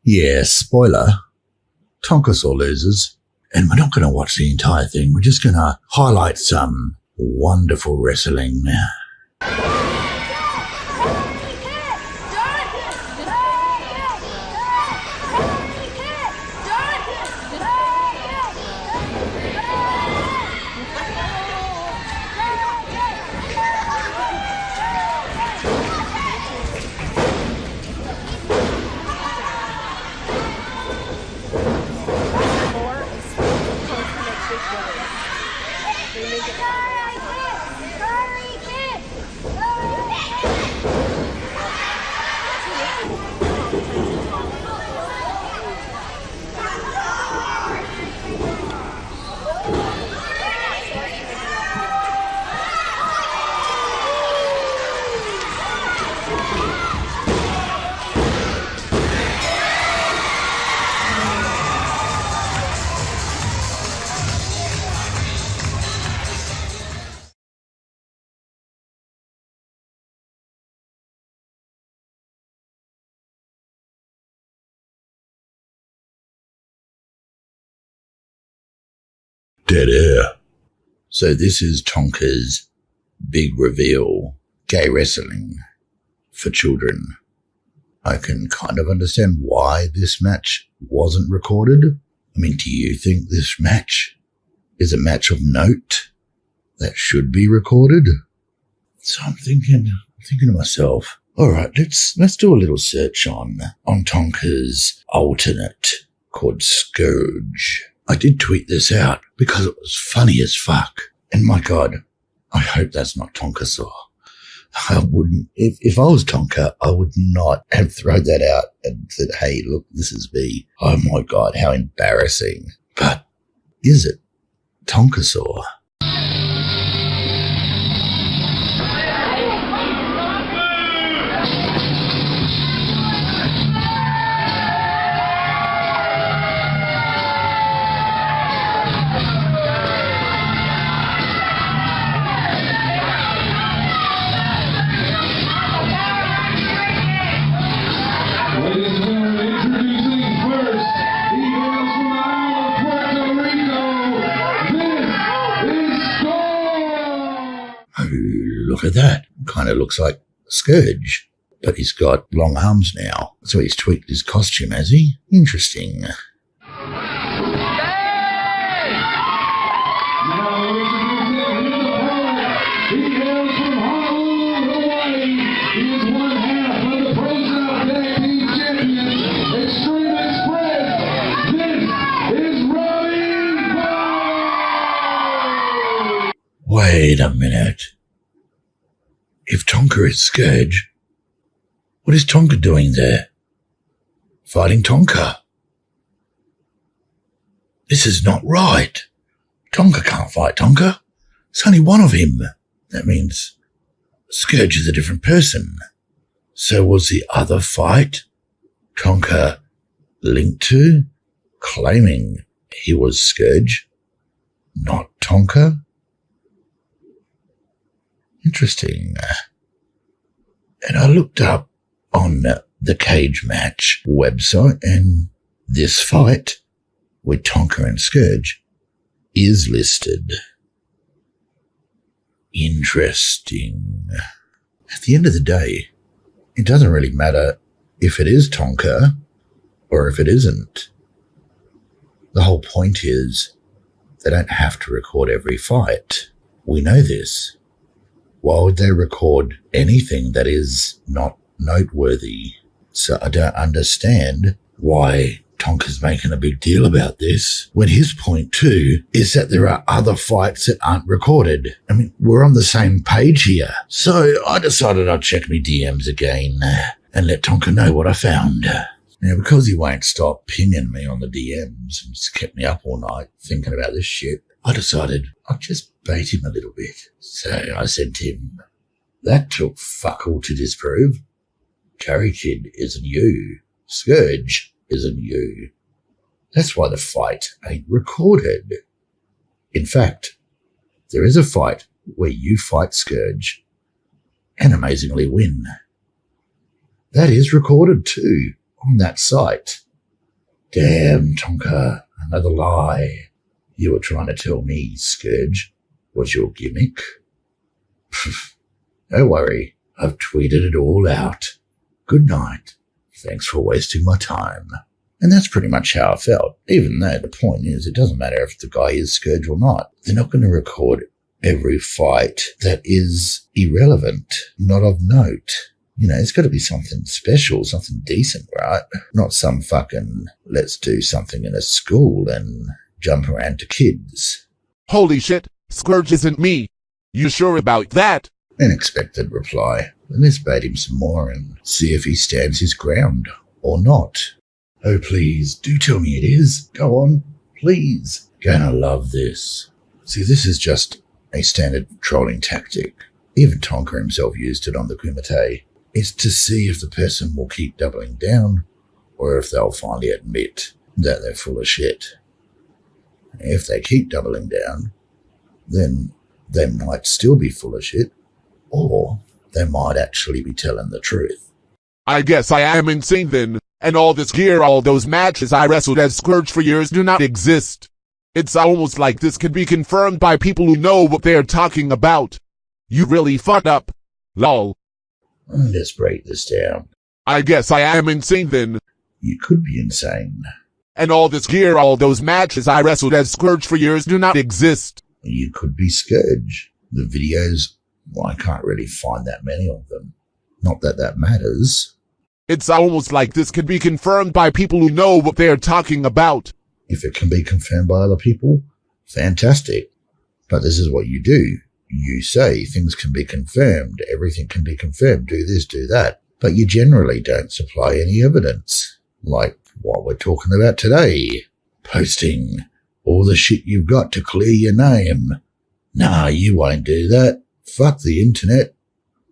Yeah, spoiler. Tonka saw losers. And we're not going to watch the entire thing. We're just going to highlight some wonderful wrestling. Dead air. So this is Tonka's big reveal. Gay wrestling for children. I can kind of understand why this match wasn't recorded. I mean, do you think this match is a match of note that should be recorded? So I'm thinking to myself, all right, let's do a little search on Tonka's alternate called Scourge. I did tweet this out because it was funny as fuck. And my God, I hope that's not Tonka Saw. I wouldn't, if I was Tonka, I would not have thrown that out and said, hey, look, this is me. Oh my God, how embarrassing. But is it? Tonka saw. Look at that. Kind of looks like Scourge. But he's got long arms now. So he's tweaked his costume, has he? Interesting. Wait a minute. If Tonka is Scourge, what is Tonka doing there? Fighting Tonka? This is not right. Tonka can't fight Tonka. It's only one of him. That means Scourge is a different person. So was the other fight Tonka linked to, claiming he was Scourge, not Tonka? Interesting. And I looked up on the Cage Match website, and this fight with Tonka and Scourge is listed. Interesting. At the end of the day, it doesn't really matter if it is Tonka or if it isn't. The whole point is they don't have to record every fight. We know this. Why would they record anything that is not noteworthy? So I don't understand why Tonka's making a big deal about this, when his point too is that there are other fights that aren't recorded. I mean, we're on the same page here. So I decided I'd check my DMs again and let Tonka know what I found. Now, because he won't stop pinging me on the DMs and just kept me up all night thinking about this shit, I decided I'd just bait him a little bit. So I sent him, that took fuck all to disprove. Curry Kid isn't you. Scourge isn't you. That's why the fight ain't recorded. In fact, there is a fight where you fight Scourge and amazingly win. That is recorded too on that site. Damn, Tonka, another lie. You were trying to tell me Scourge was your gimmick? Don't worry, I've tweeted it all out. Good night. Thanks for wasting my time. And that's pretty much how I felt, even though the point is it doesn't matter if the guy is Scourge or not. They're not going to record every fight that is irrelevant, not of note. You know, it's got to be something special, something decent, right? Not some fucking let's do something in a school and jump around to kids. Holy shit, Scourge isn't me. You sure about that? An expected reply. Let's bait him some more and see if he stands his ground or not. Oh, please, do tell me it is. Go on, please. Gonna love this. See, this is just a standard trolling tactic. Even Tonka himself used it on the Kumite. It's to see if the person will keep doubling down or if they'll finally admit that they're full of shit. If they keep doubling down, then they might still be full of shit, or they might actually be telling the truth. I guess I am insane then, and all this gear, all those matches I wrestled as Scourge for years do not exist. It's almost like this can be confirmed by people who know what they're talking about. You really fucked up. Lol. Let's break this down. I guess I am insane then. You could be insane. And all this gear, all those matches I wrestled as Scourge for years do not exist. You could be Scourge. The videos, well, I can't really find that many of them. Not that that matters. It's almost like this can be confirmed by people who know what they're talking about. If it can be confirmed by other people, fantastic. But this is what you do. You say things can be confirmed, everything can be confirmed, do this, do that. But you generally don't supply any evidence, like what we're talking about today. Posting all the shit you've got to clear your name. Nah, you won't do that. Fuck the internet.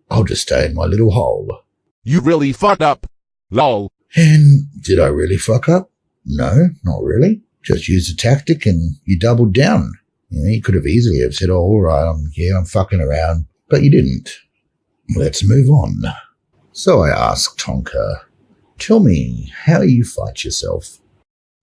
I'll just stay in my little hole. You really fucked up. Lol. And did I really fuck up? No, not really. Just used a tactic and you doubled down. You could have easily have said, oh, all right, I'm fucking around. But you didn't. Let's move on. So I asked Tonka, tell me how you fight yourself.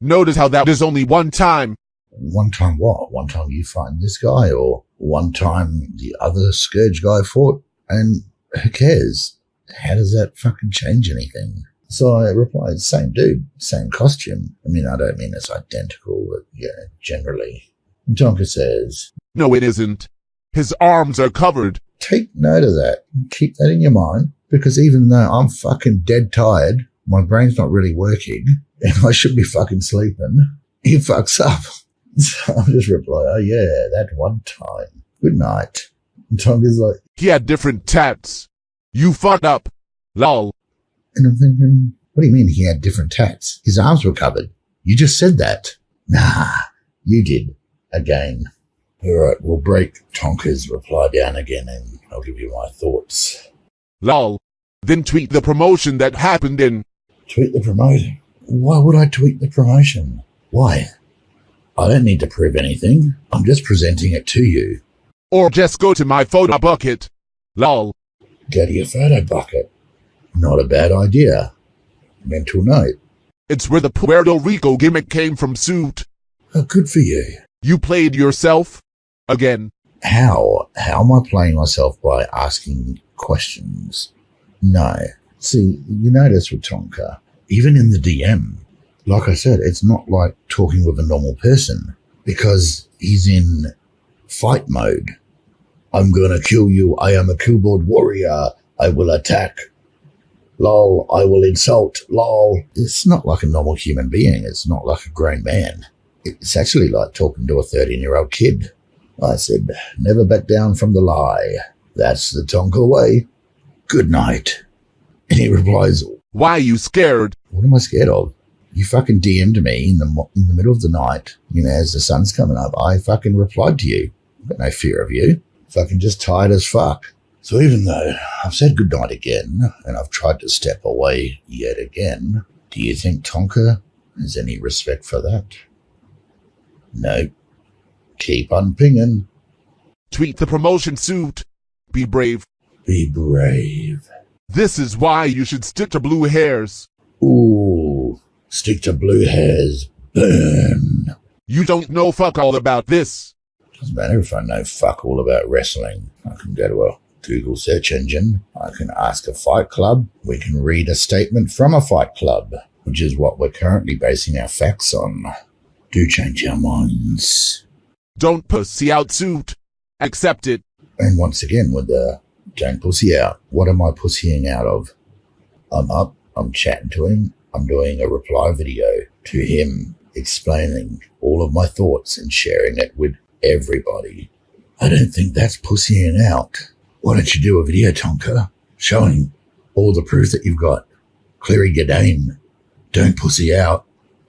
Notice how that is only one time. One time what? One time you fight this guy, or one time the other Scourge guy fought? And who cares? How does that fucking change anything? So I replied, same dude, same costume. I mean, I don't mean it's identical, but yeah, generally. And Tonka says, No, it isn't. His arms are covered. Take note of that. Keep that in your mind, because even though I'm fucking dead tired, my brain's not really working, and I should be fucking sleeping, he fucks up. So I'll just reply, oh yeah, that one time. Good night. And Tonka's like, He had different tats. You fucked up. Lol. and I'm thinking, what do you mean he had different tats? His arms were covered. You just said that. Nah, you did. Again. Alright, we'll break Tonka's reply down again and I'll give you my thoughts. Lol. Then tweet the promotion that happened in. Tweet the promotion? Why would I tweet the promotion? Why? I don't need to prove anything. I'm just presenting it to you. Or just go to my photo bucket. Lol. Go to your photo bucket. Not a bad idea. Mental note. It's where the Puerto Rico gimmick came from, suit. Oh, good for you. You played yourself? Again. How? How am I playing myself by asking questions? No. See, you notice with Tonka, even in the DM, like I said, it's not like talking with a normal person because he's in fight mode. I'm gonna kill you. I am a keyboard warrior. I will attack. Lol, I will insult. Lol. It's not like a normal human being. It's not like a grown man. It's actually like talking to a 13-year-old kid. I said, never back down from the lie. That's the Tonka way. Good night. And he replies, Why are you scared? what am I scared of? You fucking DM'd me in the middle of the night, as the sun's coming up. I fucking replied to you. I've got no fear of you. Fucking just tired as fuck. So even though I've said goodnight again, and I've tried to step away yet again, do you think Tonka has any respect for that? No. Keep on pinging. Tweet the promotion, suit. Be brave. Be brave. This is why you should stick to blue hairs. Ooh. Stick to blue hairs. Burn. You don't know fuck all about this. Doesn't matter if I know fuck all about wrestling. I can go to a Google search engine. I can ask a fight club. We can read a statement from a fight club, which is what we're currently basing our facts on. Do change our minds. Don't pussy out, suit. Accept it. And once again with the don't pussy out. What am I pussying out of? I'm up. I'm chatting to him. I'm doing a reply video to him explaining all of my thoughts and sharing it with everybody. I don't think that's pussying out. Why don't you do a video, Tonka, showing all the proof that you've got? Clearing your name. Don't pussy out,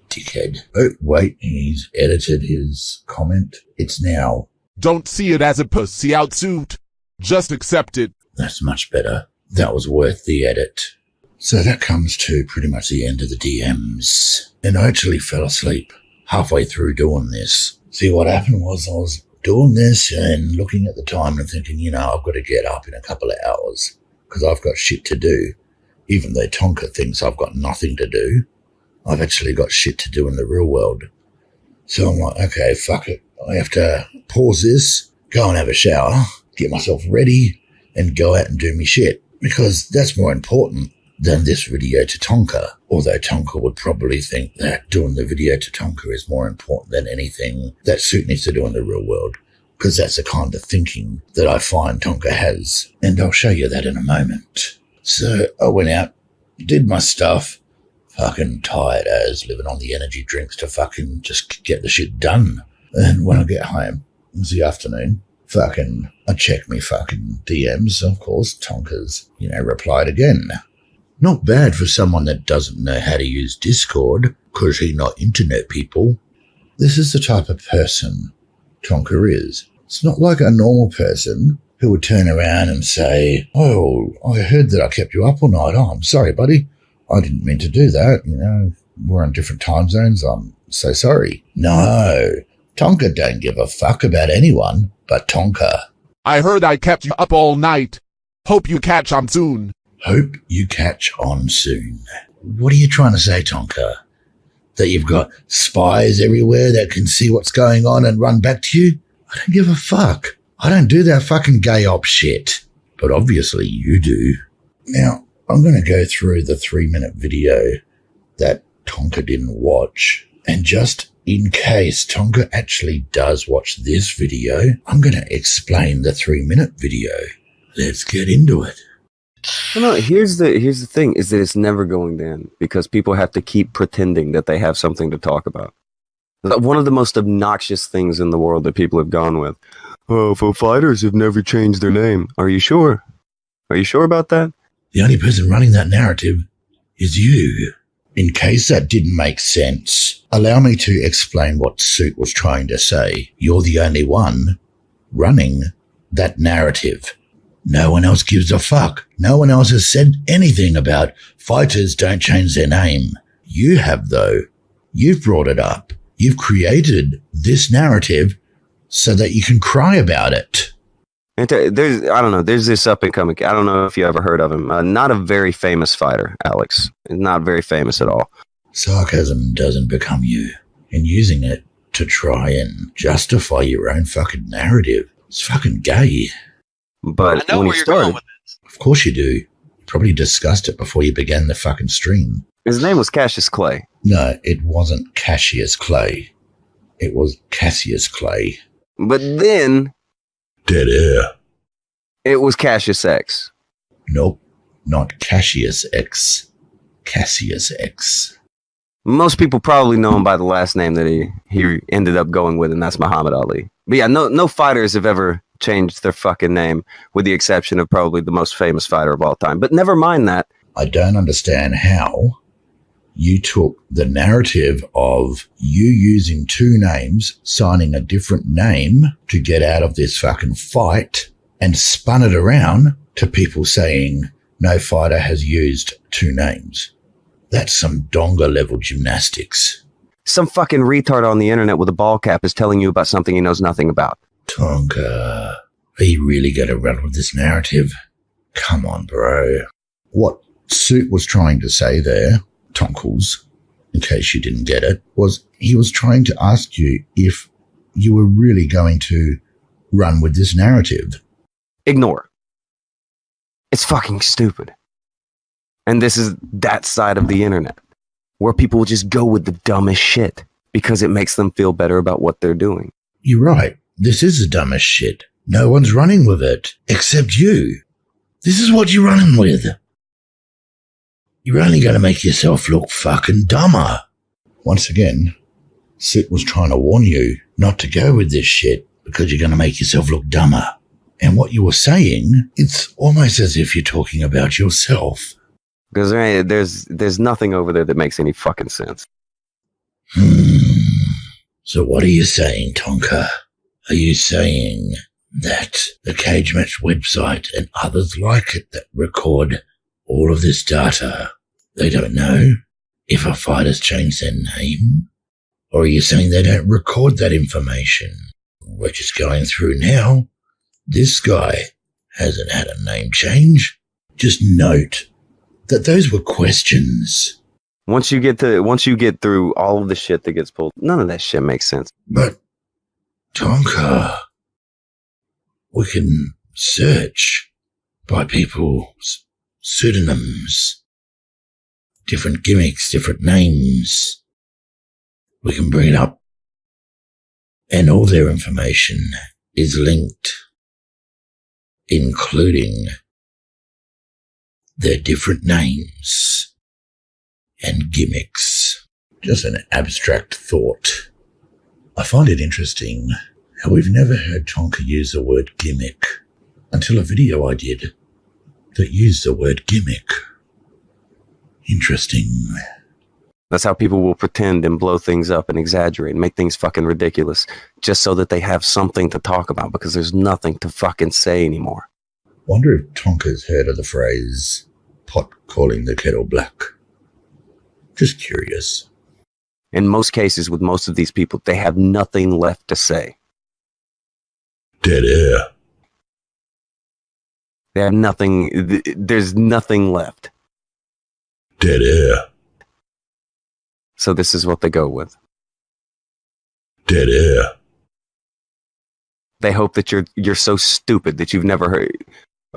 dickhead. Oh, wait, he's edited his comment. It's now. Don't see it as a pussy out, suit. Just accept it. That's much better. That was worth the edit. So that comes to pretty much the end of the DMs. And I actually fell asleep halfway through doing this. See, what happened was I was doing this and looking at the time and thinking, I've got to get up in a couple of hours because I've got shit to do. Even though Tonka thinks I've got nothing to do, I've actually got shit to do in the real world. So I'm like, okay, fuck it. I have to pause this, go and have a shower, get myself ready, and go out and do me shit. Because that's more important than this video to Tonka. Although Tonka would probably think that doing the video to Tonka is more important than anything that Suit needs to do in the real world. Because that's the kind of thinking that I find Tonka has. And I'll show you that in a moment. So I went out, did my stuff, fucking tired as, living on the energy drinks to fucking just get the shit done. And when I get home, it was the afternoon, I check me fucking DMs, of course, Tonka's, replied again. Not bad for someone that doesn't know how to use Discord, 'cause he not internet people. This is the type of person Tonka is. It's not like a normal person who would turn around and say, oh, I heard that I kept you up all night. Oh, I'm sorry, buddy. I didn't mean to do that. You know, we're on different time zones. I'm so sorry. No, Tonka don't give a fuck about anyone but Tonka. I heard I kept you up all night. Hope you catch on soon. Hope you catch on soon. What are you trying to say, Tonka? That you've got spies everywhere that can see what's going on and run back to you? I don't give a fuck. I don't do that fucking gay op shit. But obviously you do. Now, I'm going to go through the 3-minute video that Tonka didn't watch. And just in case Tonka actually does watch this video, I'm going to explain the 3-minute video. Let's get into it. No, here's the thing, is that it's never going to end because people have to keep pretending that they have something to talk about. One of the most obnoxious things in the world that people have gone with. Oh, for fighters have never changed their name. Are you sure? Are you sure about that? The only person running that narrative is you. In case that didn't make sense, allow me to explain what Suit was trying to say. You're the only one running that narrative. No one else gives a fuck. No one else has said anything about fighters don't change their name. You have, though. You've brought it up. You've created this narrative so that you can cry about it. There's this up-and-coming, I don't know if you ever heard of him. Not a very famous fighter, Alex. Not very famous at all. Sarcasm doesn't become you. And using it to try and justify your own fucking narrative, it's fucking gay. But I know when where he you're started, going with this. Of course you do. You probably discussed it before you began the fucking stream. his name was Cassius Clay. No, it wasn't Cassius Clay. It was Cassius Clay. But then Dead air. it was Cassius X. Nope, not Cassius X. Cassius X. Most people probably know him by the last name that he ended up going with, and that's Muhammad Ali. But yeah, no fighters have ever changed their fucking name, with the exception of probably the most famous fighter of all time. But never mind that. I don't understand how you took the narrative of you using two names, signing a different name to get out of this fucking fight, and spun it around to people saying no fighter has used two names. That's some donga level gymnastics. Some fucking retard on the internet with a ball cap is telling you about something he knows nothing about. Tonka, are you really going to run with this narrative? Come on, bro. What Suit was trying to say there, Tonkles, in case you didn't get it, was he was trying to ask you if you were really going to run with this narrative. Ignore. It's fucking stupid. And this is that side of the internet, where people will just go with the dumbest shit because it makes them feel better about what they're doing. You're right. This is the dumbest shit. No one's running with it, except you. This is what you're running with. You're only going to make yourself look fucking dumber. Once again, Sid was trying to warn you not to go with this shit because you're going to make yourself look dumber. And what you were saying, it's almost as if you're talking about yourself. Because there's nothing over there that makes any fucking sense. So what are you saying, Tonka? Are you saying that the Cage Match website and others like it that record all of this data, they don't know if a fighter's changed their name? Or are you saying they don't record that information? We're just going through now. This guy hasn't had a name change. Just note that those were questions. Once you get through all of the shit that gets pulled, none of that shit makes sense. But, Tonka, we can search by people's pseudonyms, different gimmicks, different names. We can bring it up, and all their information is linked, including their different names and gimmicks. Just an abstract thought. I find it interesting how we've never heard Tonka use the word gimmick until a video I did that used the word gimmick. Interesting. That's how people will pretend and blow things up and exaggerate and make things fucking ridiculous just so that they have something to talk about because there's nothing to fucking say anymore. Wonder if Tonka's heard of the phrase, pot calling the kettle black. Just curious. In most cases, with most of these people, they have nothing left to say. Dead air. They have nothing, there's nothing left. Dead air. So this is what they go with. Dead air. They hope that you're so stupid that you've never heard.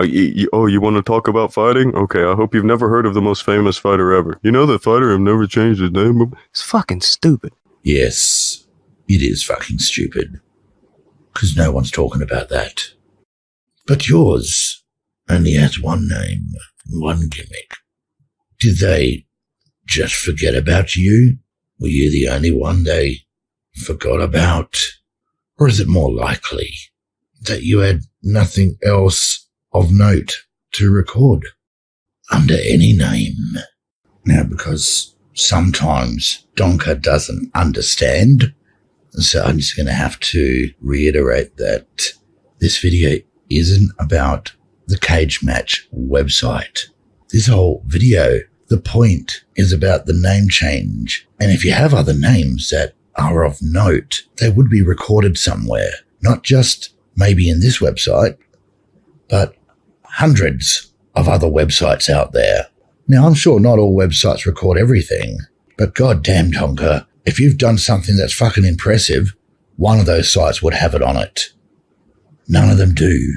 You want to talk about fighting? Okay, I hope you've never heard of the most famous fighter ever. You know that fighter have never changed his name? It's fucking stupid. Yes, it is fucking stupid. Because no one's talking about that. But yours only has one name, one gimmick. Did they just forget about you? Were you the only one they forgot about? Or is it more likely that you had nothing else of note to record under any name? Now, because sometimes Tonka doesn't understand, so I'm just going to have to reiterate that this video isn't about the Cage Match website. This whole video, the point is about the name change. And if you have other names that are of note, they would be recorded somewhere, not just maybe in this website, but hundreds of other websites out there. Now, I'm sure not all websites record everything, but goddamn, Tonka, if you've done something that's fucking impressive, one of those sites would have it on it. None of them do.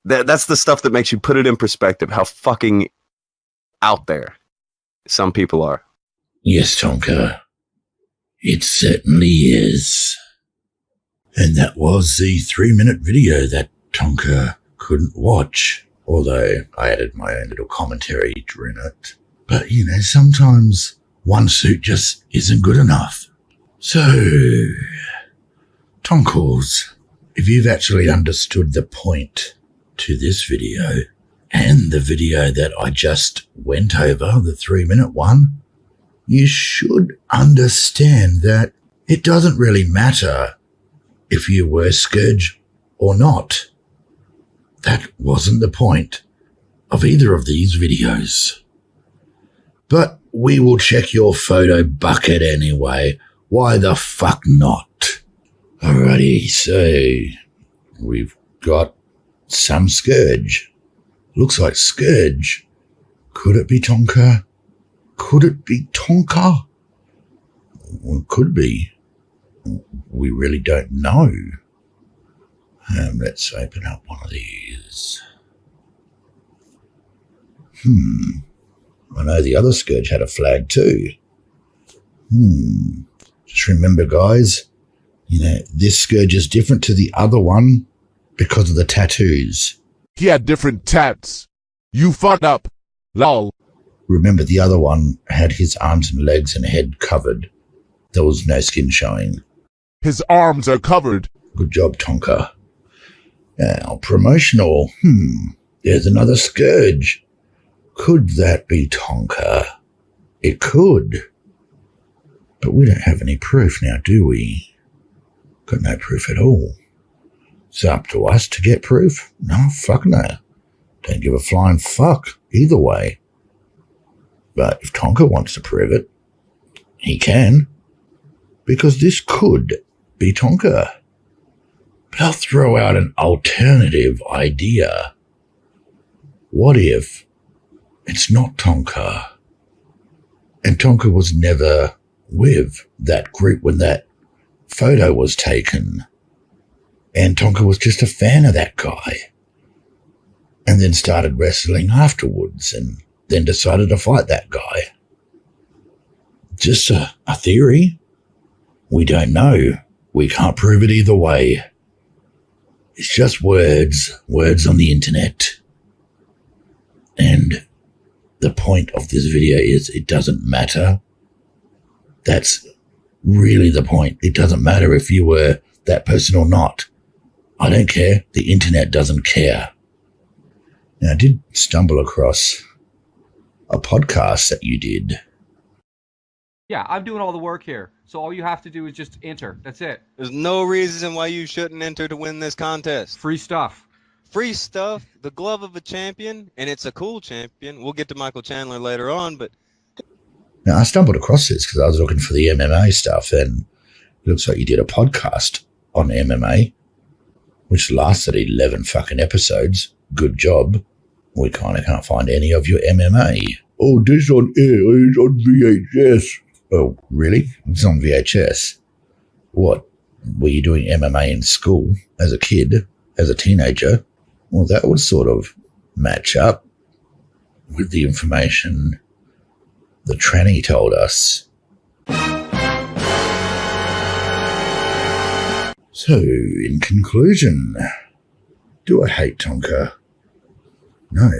That's the stuff that makes you put it in perspective, how fucking out there some people are. Yes, Tonka. It certainly is. And that was the 3-minute video that Tonka couldn't watch, although I added my own little commentary during it. But, sometimes one suit just isn't good enough. So, Tonkles, if you've actually understood the point to this video and the video that I just went over, the 3-minute one, you should understand that it doesn't really matter if you were Scourge or not. That wasn't the point of either of these videos. But we will check your photo bucket anyway. Why the fuck not? Alrighty, so we've got some Scourge. Looks like Scourge. Could it be Tonka? Could it be Tonka? Well, it could be. We really don't know. Let's open up one of these. I know the other Scourge had a flag too. Just remember, guys, this Scourge is different to the other one because of the tattoos. He had different tats. You fucked up. Lol. Remember, the other one had his arms and legs and head covered. There was no skin showing. His arms are covered. Good job, Tonka. Now, promotional. There's another Scourge. Could that be Tonka? It could. But we don't have any proof now, do we? Got no proof at all. It's up to us to get proof? No, fuck no. Don't give a flying fuck either way. But if Tonka wants to prove it, he can. Because this could be Tonka. But I'll throw out an alternative idea. What if it's not Tonka? And Tonka was never with that group when that photo was taken. And Tonka was just a fan of that guy. And then started wrestling afterwards and then decided to fight that guy. Just a theory. We don't know. We can't prove it either way. It's just words on the internet. And the point of this video is it doesn't matter. That's really the point. It doesn't matter if you were that person or not. I don't care. The internet doesn't care. Now, I did stumble across a podcast that you did Yeah, I'm doing all the work here. So all you have to do is just enter. That's it. There's no reason why you shouldn't enter to win this contest. Free stuff. Free stuff, the glove of a champion, and it's a cool champion. We'll get to Michael Chandler later on, but... Now, I stumbled across this because I was looking for the MMA stuff, and it looks like you did a podcast on MMA, which lasted 11 fucking episodes. Good job. We kind of can't find any of your MMA. Oh, this on air is on VHS. Oh, really? It's on VHS. What? Were you doing MMA in school as a kid, as a teenager? Well, that would sort of match up with the information the tranny told us. So, in conclusion, do I hate Tonka? No.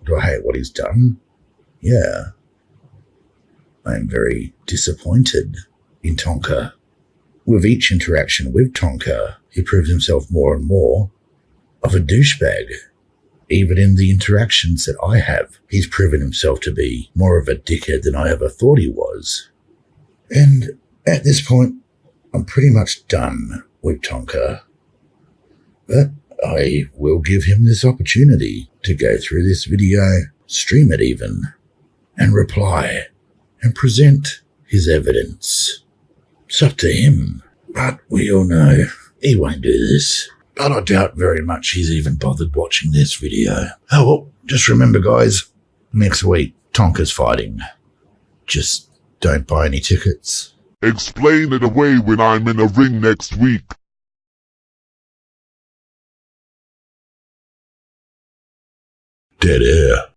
Do I hate what he's done? Yeah. I am very disappointed in Tonka. With each interaction with Tonka, he proves himself more and more of a douchebag. Even in the interactions that I have, he's proven himself to be more of a dickhead than I ever thought he was. And at this point, I'm pretty much done with Tonka. But I will give him this opportunity to go through this video, stream it even, and reply, and present his evidence. It's up to him, but we all know he won't do this. But I doubt very much he's even bothered watching this video. Oh well, just remember guys, next week Tonka's fighting. Just don't buy any tickets. Explain it away when I'm in a ring next week. Dead air.